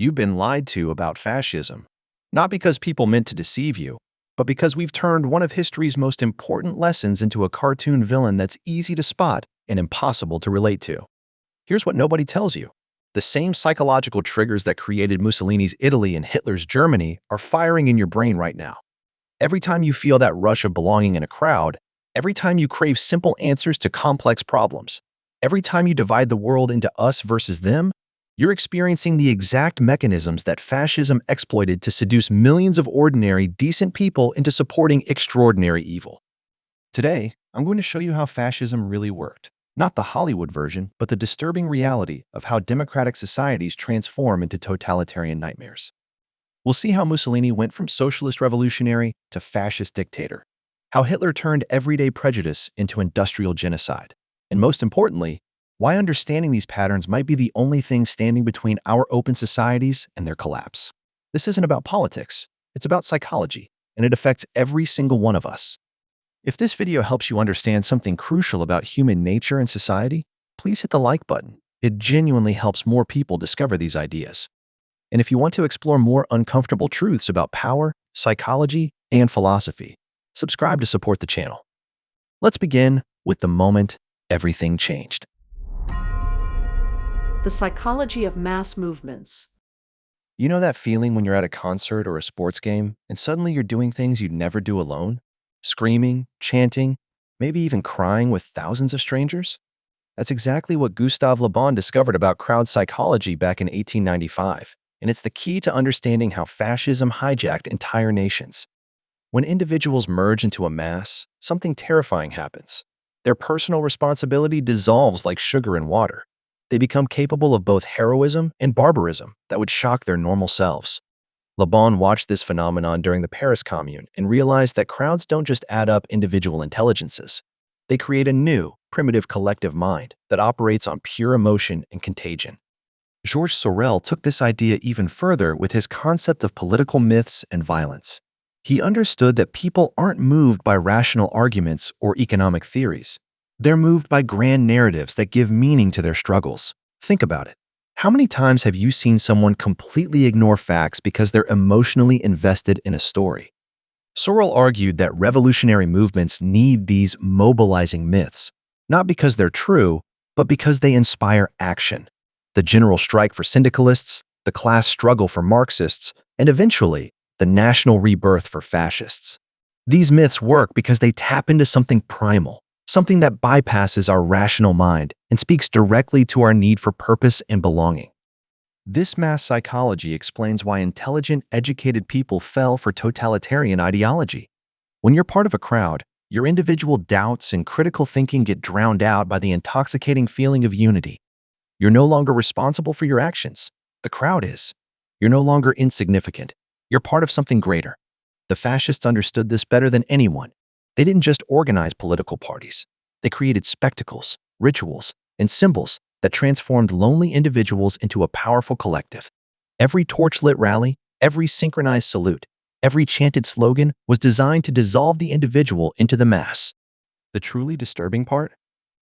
You've been lied to about fascism, not because people meant to deceive you, but because we've turned one of history's most important lessons into a cartoon villain that's easy to spot and impossible to relate to. Here's what nobody tells you. The same psychological triggers that created Mussolini's Italy and Hitler's Germany are firing in your brain right now. Every time you feel that rush of belonging in a crowd, every time you crave simple answers to complex problems, every time you divide the world into us versus them, you're experiencing the exact mechanisms that fascism exploited to seduce millions of ordinary, decent people into supporting extraordinary evil. Today, I'm going to show you how fascism really worked. Not the Hollywood version, but the disturbing reality of how democratic societies transform into totalitarian nightmares. We'll see how Mussolini went from socialist revolutionary to fascist dictator, how Hitler turned everyday prejudice into industrial genocide, and most importantly, why understanding these patterns might be the only thing standing between our open societies and their collapse. This isn't about politics, it's about psychology, and it affects every single one of us. If this video helps you understand something crucial about human nature and society, please hit the like button. It genuinely helps more people discover these ideas. And if you want to explore more uncomfortable truths about power, psychology, and philosophy, subscribe to support the channel. Let's begin with the moment everything changed. The psychology of mass movements. You know that feeling when you're at a concert or a sports game and suddenly you're doing things you'd never do alone? Screaming, chanting, maybe even crying with thousands of strangers? That's exactly what Gustave Le Bon discovered about crowd psychology back in 1895, and it's the key to understanding how fascism hijacked entire nations. When individuals merge into a mass, something terrifying happens. Their personal responsibility dissolves like sugar in water. They become capable of both heroism and barbarism that would shock their normal selves. Le Bon watched this phenomenon during the Paris Commune and realized that crowds don't just add up individual intelligences. They create a new, primitive collective mind that operates on pure emotion and contagion. Georges Sorel took this idea even further with his concept of political myths and violence. He understood that people aren't moved by rational arguments or economic theories. They're moved by grand narratives that give meaning to their struggles. Think about it. How many times have you seen someone completely ignore facts because they're emotionally invested in a story? Sorel argued that revolutionary movements need these mobilizing myths, not because they're true, but because they inspire action. The general strike for syndicalists, the class struggle for Marxists, and eventually, the national rebirth for fascists. These myths work because they tap into something primal, something that bypasses our rational mind and speaks directly to our need for purpose and belonging. This mass psychology explains why intelligent, educated people fell for totalitarian ideology. When you're part of a crowd, your individual doubts and critical thinking get drowned out by the intoxicating feeling of unity. You're no longer responsible for your actions. The crowd is. You're no longer insignificant. You're part of something greater. The fascists understood this better than anyone. They didn't just organize political parties. They created spectacles, rituals, and symbols that transformed lonely individuals into a powerful collective. Every torch-lit rally, every synchronized salute, every chanted slogan was designed to dissolve the individual into the mass. The truly disturbing part?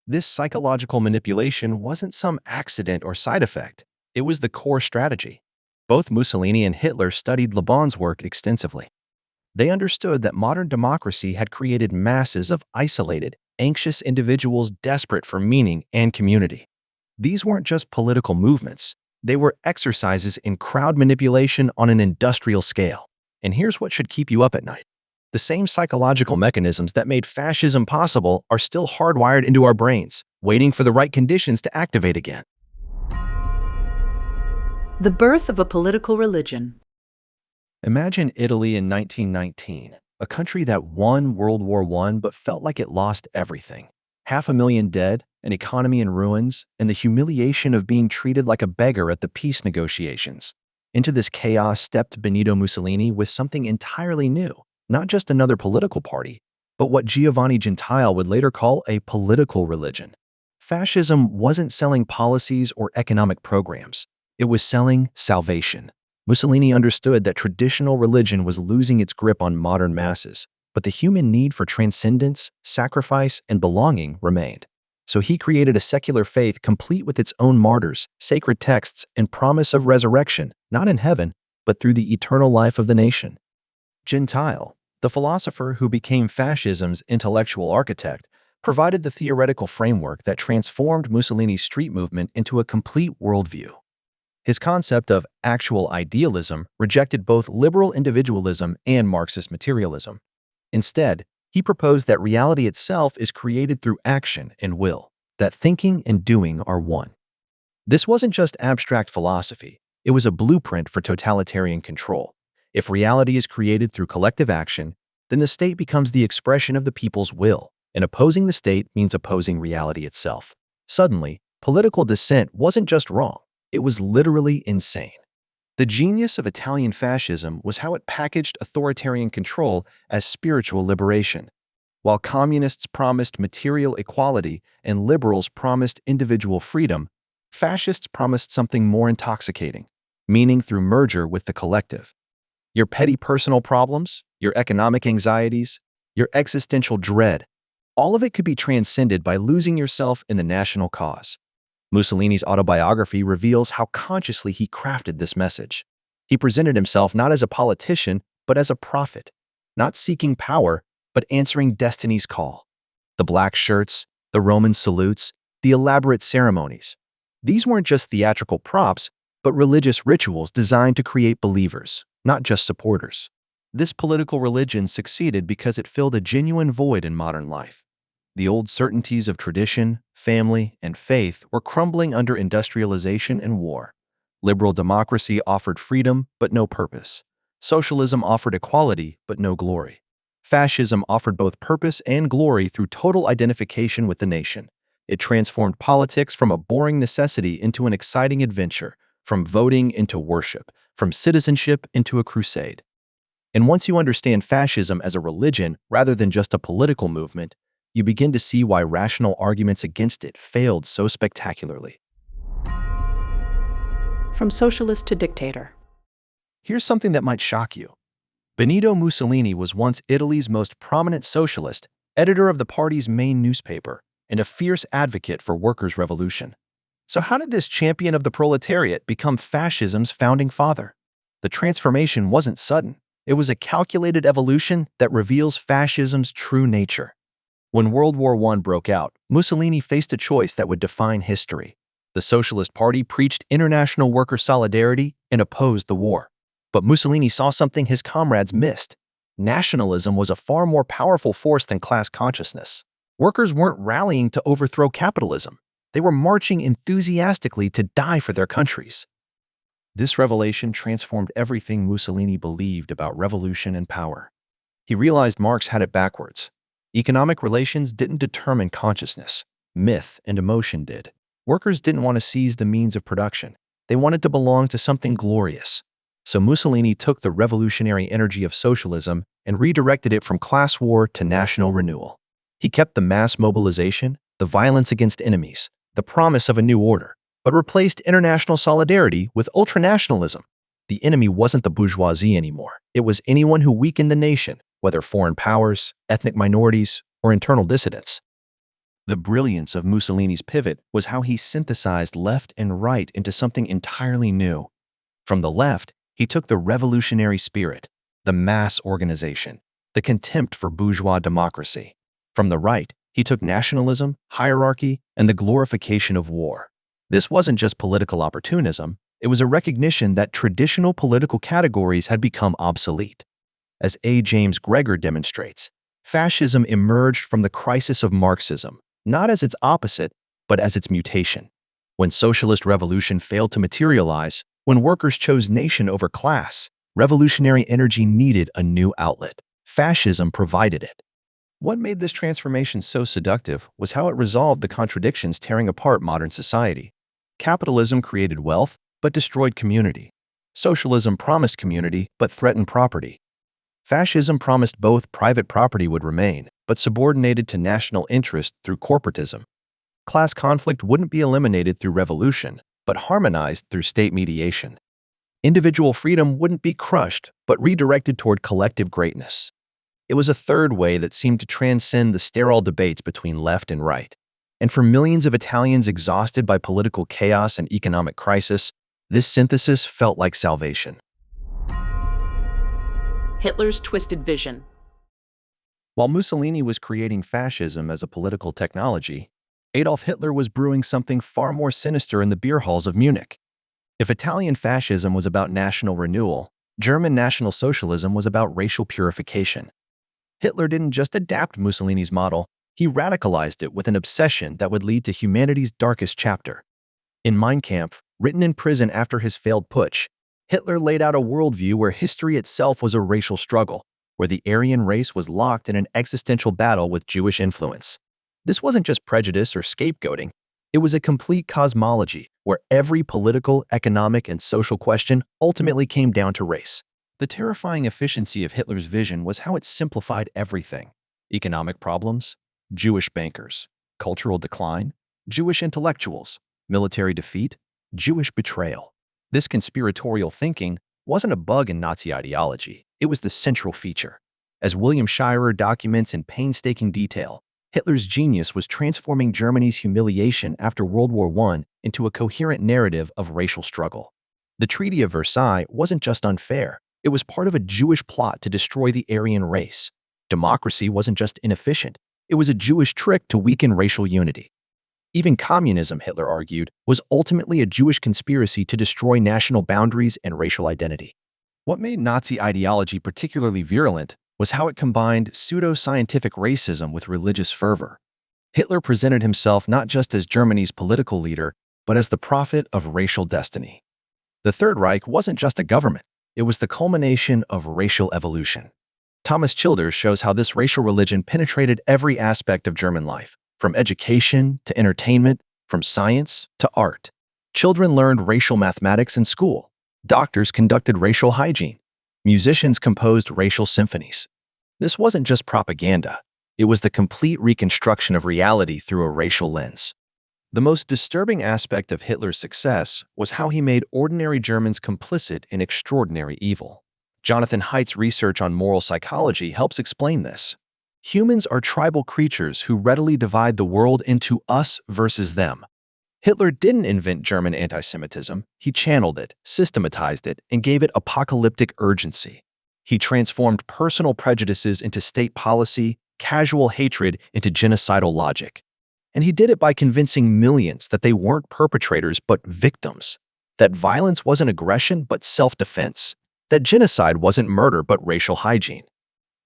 This psychological manipulation wasn't some accident or side effect. It was the core strategy. Both Mussolini and Hitler studied Le Bon's work extensively. They understood that modern democracy had created masses of isolated, anxious individuals desperate for meaning and community. These weren't just political movements. They were exercises in crowd manipulation on an industrial scale. And here's what should keep you up at night. The same psychological mechanisms that made fascism possible are still hardwired into our brains, waiting for the right conditions to activate again. The birth of a political religion. Imagine Italy in 1919, a country that won World War I but felt like it lost everything. 500,000 dead, an economy in ruins, and the humiliation of being treated like a beggar at the peace negotiations. Into this chaos stepped Benito Mussolini with something entirely new, not just another political party, but what Giovanni Gentile would later call a political religion. Fascism wasn't selling policies or economic programs. It was selling salvation. Mussolini understood that traditional religion was losing its grip on modern masses, but the human need for transcendence, sacrifice, and belonging remained. So he created a secular faith complete with its own martyrs, sacred texts, and promise of resurrection, not in heaven, but through the eternal life of the nation. Gentile, the philosopher who became fascism's intellectual architect, provided the theoretical framework that transformed Mussolini's street movement into a complete worldview. His concept of actual idealism rejected both liberal individualism and Marxist materialism. Instead, he proposed that reality itself is created through action and will, that thinking and doing are one. This wasn't just abstract philosophy, it was a blueprint for totalitarian control. If reality is created through collective action, then the state becomes the expression of the people's will, and opposing the state means opposing reality itself. Suddenly, political dissent wasn't just wrong, it was literally insane. The genius of Italian fascism was how it packaged authoritarian control as spiritual liberation. While communists promised material equality and liberals promised individual freedom, fascists promised something more intoxicating, meaning through merger with the collective. Your petty personal problems, your economic anxieties, your existential dread, all of it could be transcended by losing yourself in the national cause. Mussolini's autobiography reveals how consciously he crafted this message. He presented himself not as a politician, but as a prophet, not seeking power, but answering destiny's call. The black shirts, the Roman salutes, the elaborate ceremonies. These weren't just theatrical props, but religious rituals designed to create believers, not just supporters. This political religion succeeded because it filled a genuine void in modern life. The old certainties of tradition, family, and faith were crumbling under industrialization and war. Liberal democracy offered freedom, but no purpose. Socialism offered equality, but no glory. Fascism offered both purpose and glory through total identification with the nation. It transformed politics from a boring necessity into an exciting adventure, from voting into worship, from citizenship into a crusade. And once you understand fascism as a religion rather than just a political movement, you begin to see why rational arguments against it failed so spectacularly. From Socialist to Dictator. Here's something that might shock you. Benito Mussolini was once Italy's most prominent socialist, editor of the party's main newspaper, and a fierce advocate for workers' revolution. So how did this champion of the proletariat become fascism's founding father? The transformation wasn't sudden. It was a calculated evolution that reveals fascism's true nature. When World War I broke out, Mussolini faced a choice that would define history. The Socialist Party preached international worker solidarity and opposed the war. But Mussolini saw something his comrades missed. Nationalism was a far more powerful force than class consciousness. Workers weren't rallying to overthrow capitalism. They were marching enthusiastically to die for their countries. This revelation transformed everything Mussolini believed about revolution and power. He realized Marx had it backwards. Economic relations didn't determine consciousness. Myth and emotion did. Workers didn't want to seize the means of production. They wanted to belong to something glorious. So Mussolini took the revolutionary energy of socialism and redirected it from class war to national renewal. He kept the mass mobilization, the violence against enemies, the promise of a new order, but replaced international solidarity with ultranationalism. The enemy wasn't the bourgeoisie anymore. It was anyone who weakened the nation, whether foreign powers, ethnic minorities, or internal dissidents. The brilliance of Mussolini's pivot was how he synthesized left and right into something entirely new. From the left, he took the revolutionary spirit, the mass organization, the contempt for bourgeois democracy. From the right, he took nationalism, hierarchy, and the glorification of war. This wasn't just political opportunism, it was a recognition that traditional political categories had become obsolete. As A. James Gregor demonstrates, fascism emerged from the crisis of Marxism, not as its opposite, but as its mutation. When socialist revolution failed to materialize, when workers chose nation over class, revolutionary energy needed a new outlet. Fascism provided it. What made this transformation so seductive was how it resolved the contradictions tearing apart modern society. Capitalism created wealth, but destroyed community. Socialism promised community, but threatened property. Fascism promised both private property would remain, but subordinated to national interest through corporatism. Class conflict wouldn't be eliminated through revolution, but harmonized through state mediation. Individual freedom wouldn't be crushed, but redirected toward collective greatness. It was a third way that seemed to transcend the sterile debates between left and right. And for millions of Italians exhausted by political chaos and economic crisis, This synthesis felt like salvation. Hitler's twisted vision. While Mussolini was creating fascism as a political technology, Adolf Hitler was brewing something far more sinister in the beer halls of Munich. If Italian fascism was about national renewal, German National Socialism was about racial purification. Hitler didn't just adapt Mussolini's model, he radicalized it with an obsession that would lead to humanity's darkest chapter. In Mein Kampf, written in prison after his failed putsch, Hitler laid out a worldview where history itself was a racial struggle, where the Aryan race was locked in an existential battle with Jewish influence. This wasn't just prejudice or scapegoating. It was a complete cosmology where every political, economic, and social question ultimately came down to race. The terrifying efficiency of Hitler's vision was how it simplified everything. Economic problems, Jewish bankers, cultural decline, Jewish intellectuals, military defeat, Jewish betrayal. This conspiratorial thinking wasn't a bug in Nazi ideology, it was the central feature. As William Shirer documents in painstaking detail, Hitler's genius was transforming Germany's humiliation after World War I into a coherent narrative of racial struggle. The Treaty of Versailles wasn't just unfair, it was part of a Jewish plot to destroy the Aryan race. Democracy wasn't just inefficient, it was a Jewish trick to weaken racial unity. Even communism, Hitler argued, was ultimately a Jewish conspiracy to destroy national boundaries and racial identity. What made Nazi ideology particularly virulent was how it combined pseudo-scientific racism with religious fervor. Hitler presented himself not just as Germany's political leader, but as the prophet of racial destiny. The Third Reich wasn't just a government, it was the culmination of racial evolution. Thomas Childers shows how this racial religion penetrated every aspect of German life, from education to entertainment, from science to art. Children learned racial mathematics in school. Doctors conducted racial hygiene. Musicians composed racial symphonies. This wasn't just propaganda. It was the complete reconstruction of reality through a racial lens. The most disturbing aspect of Hitler's success was how he made ordinary Germans complicit in extraordinary evil. Jonathan Haidt's research on moral psychology helps explain this. Humans are tribal creatures who readily divide the world into us versus them. Hitler didn't invent German anti-Semitism, he channeled it, systematized it, and gave it apocalyptic urgency. He transformed personal prejudices into state policy, casual hatred into genocidal logic. And he did it by convincing millions that they weren't perpetrators but victims, that violence wasn't aggression but self-defense, that genocide wasn't murder but racial hygiene.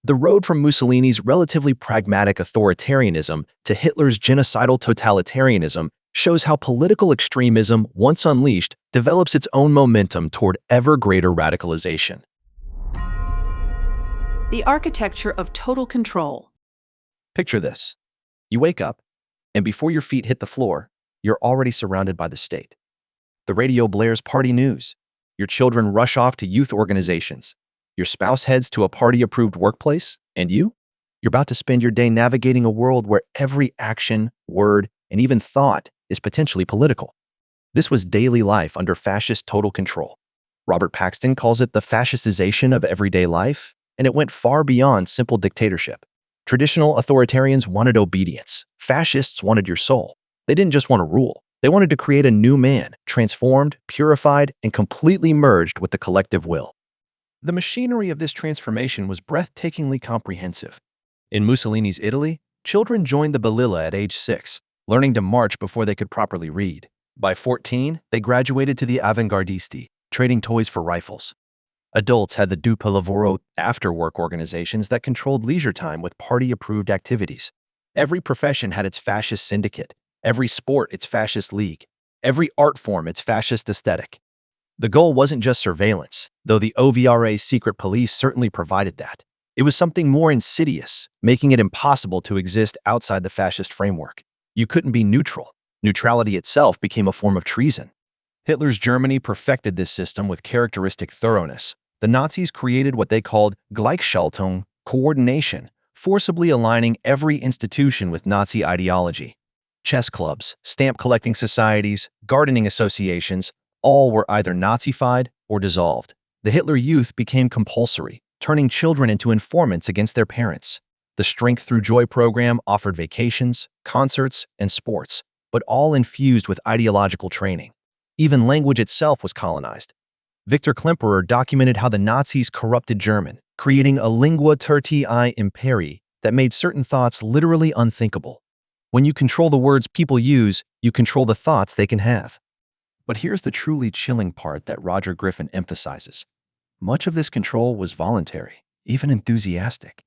The road from Mussolini's relatively pragmatic authoritarianism to Hitler's genocidal totalitarianism shows how political extremism, once unleashed, develops its own momentum toward ever greater radicalization. The architecture of total control. Picture this. You wake up, and before your feet hit the floor, you're already surrounded by the state. The radio blares party news. Your children rush off to youth organizations. Your spouse heads to a party-approved workplace, and you're about to spend your day navigating a world where every action, word, and even thought is potentially political. This was daily life under fascist total control. Robert Paxton calls it the fascistization of everyday life, and it went far beyond simple dictatorship. Traditional authoritarians wanted obedience. Fascists wanted your soul. They didn't just want to rule. They wanted to create a new man, transformed, purified, and completely merged with the collective will. The machinery of this transformation was breathtakingly comprehensive. In Mussolini's Italy, children joined the Balilla at age 6, learning to march before they could properly read. By 14, they graduated to the avanguardisti, trading toys for rifles. Adults had the Dopo Lavoro after-work organizations that controlled leisure time with party-approved activities. Every profession had its fascist syndicate, every sport its fascist league, every art form its fascist aesthetic. The goal wasn't just surveillance, though the OVRA's secret police certainly provided that. It was something more insidious, making it impossible to exist outside the fascist framework. You couldn't be neutral. Neutrality itself became a form of treason. Hitler's Germany perfected this system with characteristic thoroughness. The Nazis created what they called Gleichschaltung, coordination, forcibly aligning every institution with Nazi ideology. Chess clubs, stamp collecting societies, gardening associations, all were either Nazified or dissolved. The Hitler Youth became compulsory, turning children into informants against their parents. The Strength Through Joy program offered vacations, concerts, and sports, but all infused with ideological training. Even language itself was colonized. Victor Klemperer documented how the Nazis corrupted German, creating a lingua tertii imperii that made certain thoughts literally unthinkable. When you control the words people use, you control the thoughts they can have. But here's the truly chilling part that Roger Griffin emphasizes. Much of this control was voluntary, even enthusiastic.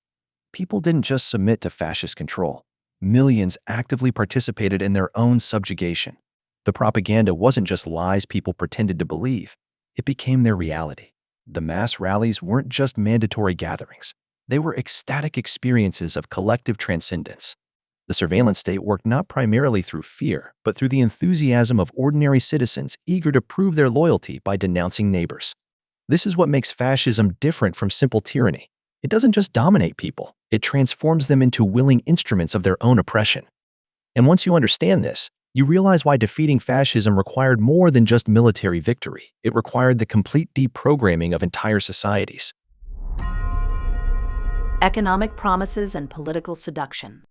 People didn't just submit to fascist control. Millions actively participated in their own subjugation. The propaganda wasn't just lies people pretended to believe. It became their reality. The mass rallies weren't just mandatory gatherings. They were ecstatic experiences of collective transcendence. The surveillance state worked not primarily through fear, but through the enthusiasm of ordinary citizens eager to prove their loyalty by denouncing neighbors. This is what makes fascism different from simple tyranny. It doesn't just dominate people, it transforms them into willing instruments of their own oppression. And once you understand this, you realize why defeating fascism required more than just military victory. It required the complete deprogramming of entire societies. Economic promises and political seduction.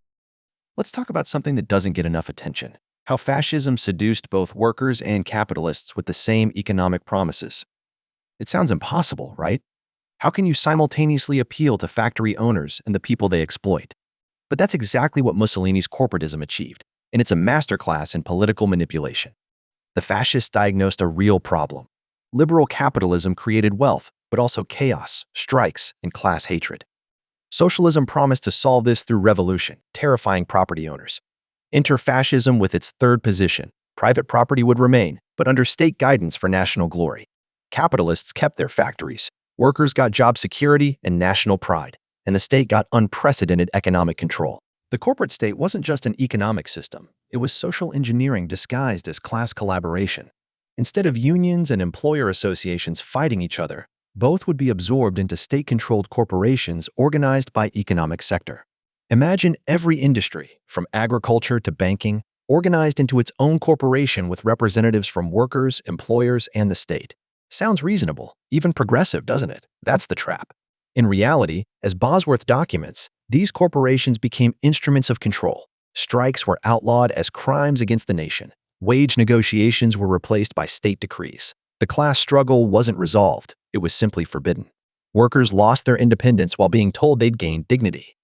Let's talk about something that doesn't get enough attention: how fascism seduced both workers and capitalists with the same economic promises. It sounds impossible, right? How can you simultaneously appeal to factory owners and the people they exploit? But that's exactly what Mussolini's corporatism achieved, and it's a masterclass in political manipulation. The fascists diagnosed a real problem. Liberal capitalism created wealth, but also chaos, strikes, and class hatred. Socialism promised to solve this through revolution, terrifying property owners. Enter fascism with its third position. Private property would remain, but under state guidance for national glory. Capitalists kept their factories. Workers got job security and national pride, and the state got unprecedented economic control. The corporate state wasn't just an economic system. It was social engineering disguised as class collaboration. Instead of unions and employer associations fighting each other, both would be absorbed into state-controlled corporations organized by economic sector. Imagine every industry, from agriculture to banking, organized into its own corporation with representatives from workers, employers, and the state. Sounds reasonable, even progressive, doesn't it? That's the trap. In reality, as Bosworth documents, these corporations became instruments of control. Strikes were outlawed as crimes against the nation. Wage negotiations were replaced by state decrees. The class struggle wasn't resolved, it was simply forbidden. Workers lost their independence while being told they'd gain dignity.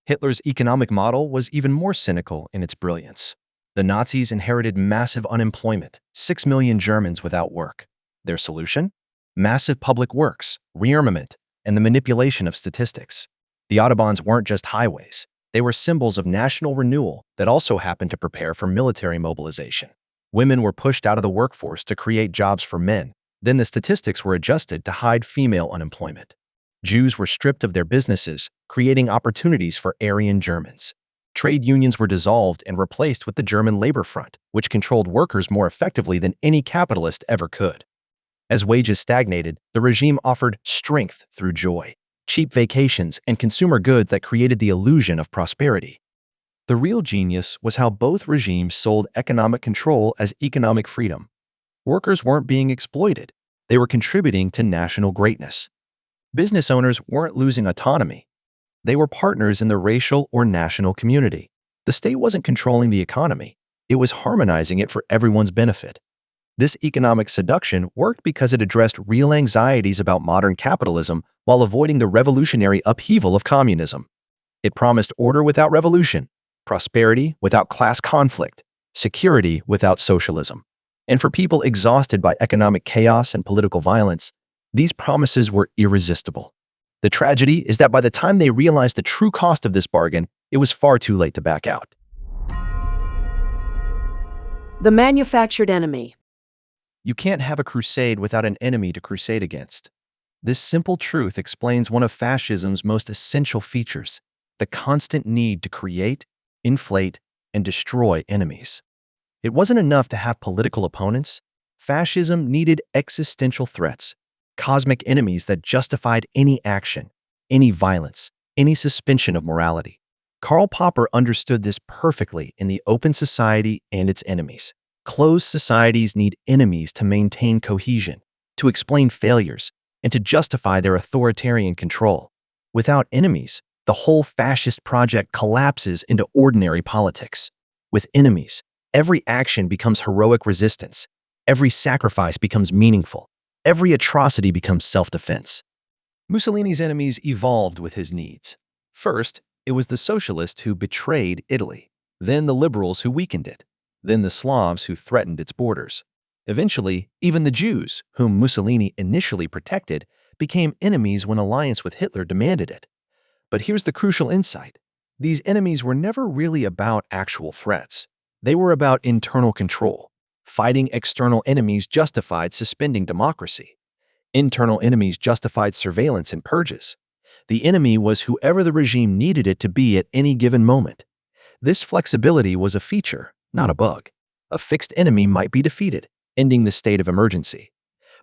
Hitler's economic model was even more cynical in its brilliance. The Nazis inherited massive unemployment, 6 million Germans without work. Their solution? Massive public works, rearmament, and the manipulation of statistics. The Autobahns weren't just highways. They were symbols of national renewal that also happened to prepare for military mobilization. Women were pushed out of the workforce to create jobs for men. Then the statistics were adjusted to hide female unemployment. Jews were stripped of their businesses, creating opportunities for Aryan Germans. Trade unions were dissolved and replaced with the German Labor Front, which controlled workers more effectively than any capitalist ever could. As wages stagnated, the regime offered strength through joy, cheap vacations, and consumer goods that created the illusion of prosperity. The real genius was how both regimes sold economic control as economic freedom. Workers weren't being exploited. They were contributing to national greatness. Business owners weren't losing autonomy. They were partners in the racial or national community. The state wasn't controlling the economy. It was harmonizing it for everyone's benefit. This economic seduction worked because it addressed real anxieties about modern capitalism while avoiding the revolutionary upheaval of communism. It promised order without revolution, prosperity without class conflict, security without socialism. And for people exhausted by economic chaos and political violence, these promises were irresistible. The tragedy is that by the time they realized the true cost of this bargain, it was far too late to back out. The manufactured enemy. You can't have a crusade without an enemy to crusade against. This simple truth explains one of fascism's most essential features: the constant need to create, inflate, and destroy enemies. It wasn't enough to have political opponents. Fascism needed existential threats, cosmic enemies that justified any action, any violence, any suspension of morality. Karl Popper understood this perfectly in The Open Society and Its Enemies. Closed societies need enemies to maintain cohesion, to explain failures, and to justify their authoritarian control. Without enemies, the whole fascist project collapses into ordinary politics. With enemies, every action becomes heroic resistance. Every sacrifice becomes meaningful. Every atrocity becomes self-defense. Mussolini's enemies evolved with his needs. First, it was the socialists who betrayed Italy, then the liberals who weakened it, then the Slavs who threatened its borders. Eventually, even the Jews, whom Mussolini initially protected, became enemies when alliance with Hitler demanded it. But here's the crucial insight. These enemies were never really about actual threats. They were about internal control. Fighting external enemies justified suspending democracy. Internal enemies justified surveillance and purges. The enemy was whoever the regime needed it to be at any given moment. This flexibility was a feature, not a bug. A fixed enemy might be defeated, ending the state of emergency.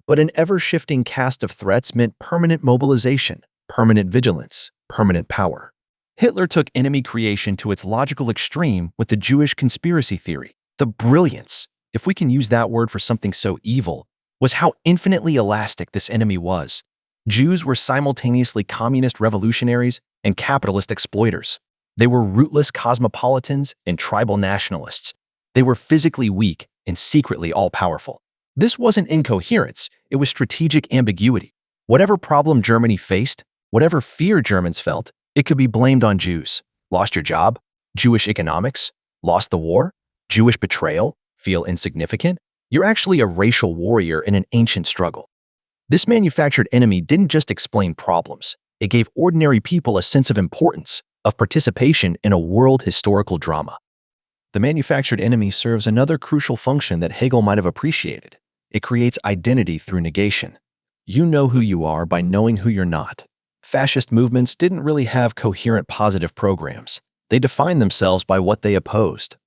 But an ever-shifting cast of threats meant permanent mobilization, permanent vigilance, permanent power. Hitler took enemy creation to its logical extreme with the Jewish conspiracy theory. The brilliance, if we can use that word for something so evil, was how infinitely elastic this enemy was. Jews were simultaneously communist revolutionaries and capitalist exploiters. They were rootless cosmopolitans and tribal nationalists. They were physically weak and secretly all-powerful. This wasn't incoherence, it was strategic ambiguity. Whatever problem Germany faced, whatever fear Germans felt, it could be blamed on Jews. Lost your job? Jewish economics? Lost the war? Jewish betrayal? Feel insignificant? You're actually a racial warrior in an ancient struggle. This manufactured enemy didn't just explain problems. It gave ordinary people a sense of importance, of participation in a world historical drama. The manufactured enemy serves another crucial function that Hegel might have appreciated. It creates identity through negation. You know who you are by knowing who you're not. Fascist movements didn't really have coherent positive programs. They defined themselves by what they opposed.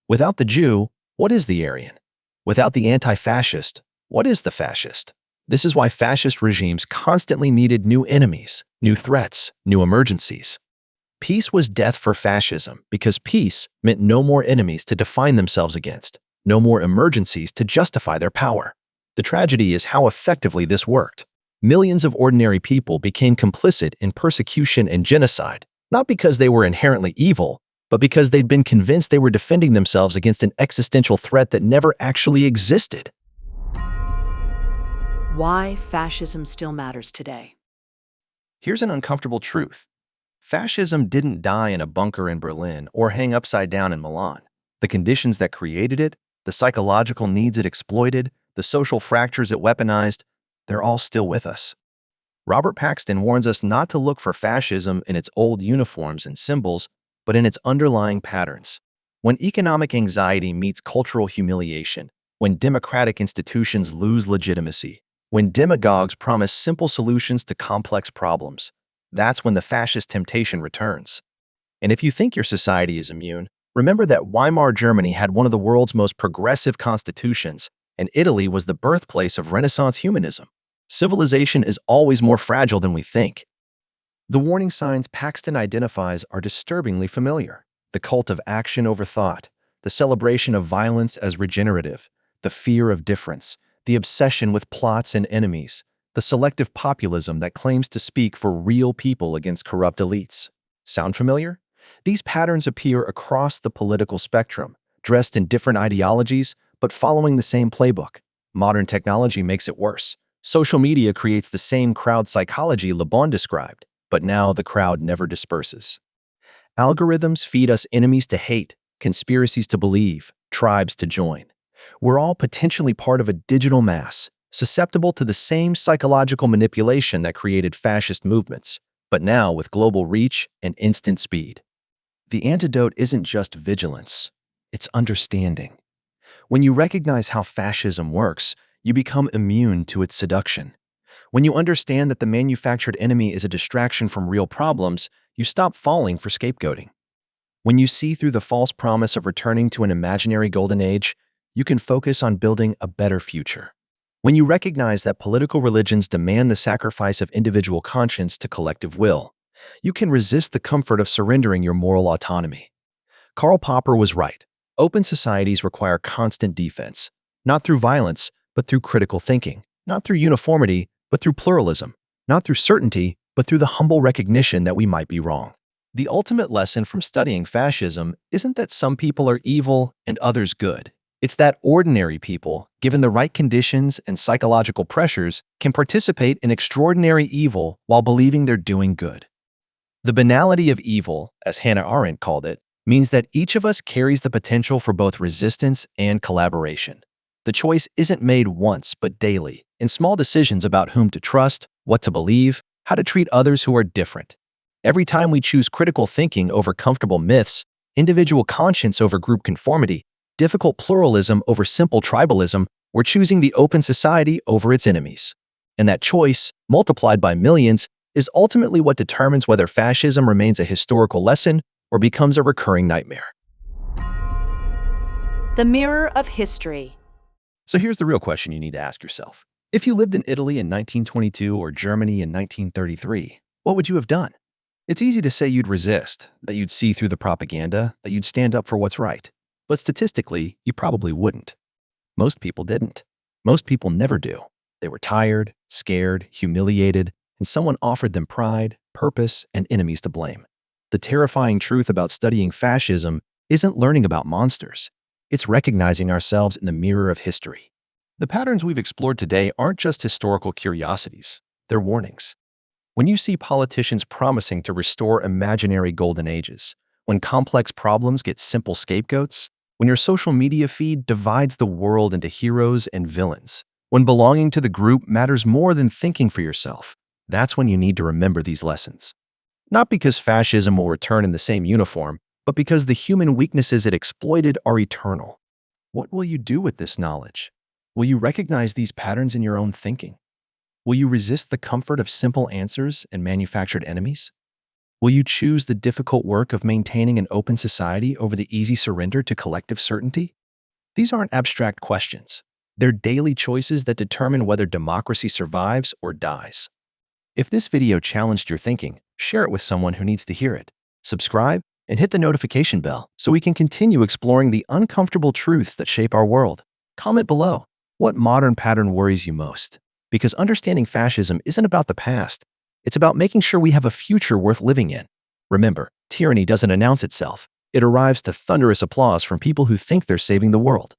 Without the Jew, what is the Aryan? Without the anti-fascist, what is the fascist? This is why fascist regimes constantly needed new enemies, new threats, new emergencies. Peace was death for fascism because peace meant no more enemies to define themselves against, no more emergencies to justify their power. The tragedy is how effectively this worked. Millions of ordinary people became complicit in persecution and genocide, not because they were inherently evil, but because they'd been convinced they were defending themselves against an existential threat that never actually existed. Why fascism still matters today. Here's an uncomfortable truth. Fascism didn't die in a bunker in Berlin or hang upside down in Milan. The conditions that created it, the psychological needs it exploited, the social fractures it weaponized, they're all still with us. Robert Paxton warns us not to look for fascism in its old uniforms and symbols, but in its underlying patterns. When economic anxiety meets cultural humiliation, when democratic institutions lose legitimacy, when demagogues promise simple solutions to complex problems, that's when the fascist temptation returns. And if you think your society is immune, remember that Weimar Germany had one of the world's most progressive constitutions, and Italy was the birthplace of Renaissance humanism. Civilization is always more fragile than we think. The warning signs Paxton identifies are disturbingly familiar. The cult of action over thought, the celebration of violence as regenerative, the fear of difference, the obsession with plots and enemies, the selective populism that claims to speak for real people against corrupt elites. Sound familiar? These patterns appear across the political spectrum, dressed in different ideologies, but following the same playbook. Modern technology makes it worse. Social media creates the same crowd psychology Le Bon described, but now the crowd never disperses. Algorithms feed us enemies to hate, conspiracies to believe, tribes to join. We're all potentially part of a digital mass, susceptible to the same psychological manipulation that created fascist movements, but now with global reach and instant speed. The antidote isn't just vigilance, it's understanding. When you recognize how fascism works, you become immune to its seduction. When you understand that the manufactured enemy is a distraction from real problems, you stop falling for scapegoating. When you see through the false promise of returning to an imaginary golden age, you can focus on building a better future. When you recognize that political religions demand the sacrifice of individual conscience to collective will, you can resist the comfort of surrendering your moral autonomy. Karl Popper was right. Open societies require constant defense, not through violence, but through critical thinking, not through uniformity, but through pluralism, not through certainty, but through the humble recognition that we might be wrong. The ultimate lesson from studying fascism isn't that some people are evil and others good. It's that ordinary people, given the right conditions and psychological pressures, can participate in extraordinary evil while believing they're doing good. The banality of evil, as Hannah Arendt called it, means that each of us carries the potential for both resistance and collaboration. The choice isn't made once, but daily, in small decisions about whom to trust, what to believe, how to treat others who are different. Every time we choose critical thinking over comfortable myths, individual conscience over group conformity, difficult pluralism over simple tribalism, we're choosing the open society over its enemies. And that choice, multiplied by millions, is ultimately what determines whether fascism remains a historical lesson or becomes a recurring nightmare. The mirror of history. So here's the real question you need to ask yourself. If you lived in Italy in 1922 or Germany in 1933, what would you have done? It's easy to say you'd resist, that you'd see through the propaganda, that you'd stand up for what's right. But statistically, you probably wouldn't. Most people didn't. Most people never do. They were tired, scared, humiliated, and someone offered them pride, purpose, and enemies to blame. The terrifying truth about studying fascism isn't learning about monsters. It's recognizing ourselves in the mirror of history. The patterns we've explored today aren't just historical curiosities. They're warnings. When you see politicians promising to restore imaginary golden ages, when complex problems get simple scapegoats, when your social media feed divides the world into heroes and villains, when belonging to the group matters more than thinking for yourself, that's when you need to remember these lessons. Not because fascism will return in the same uniform, but because the human weaknesses it exploited are eternal. What will you do with this knowledge? Will you recognize these patterns in your own thinking? Will you resist the comfort of simple answers and manufactured enemies? Will you choose the difficult work of maintaining an open society over the easy surrender to collective certainty? These aren't abstract questions. They're daily choices that determine whether democracy survives or dies. If this video challenged your thinking, share it with someone who needs to hear it. Subscribe and hit the notification bell so we can continue exploring the uncomfortable truths that shape our world. Comment below, what modern pattern worries you most? Because understanding fascism isn't about the past. It's about making sure we have a future worth living in. Remember, tyranny doesn't announce itself. It arrives to thunderous applause from people who think they're saving the world.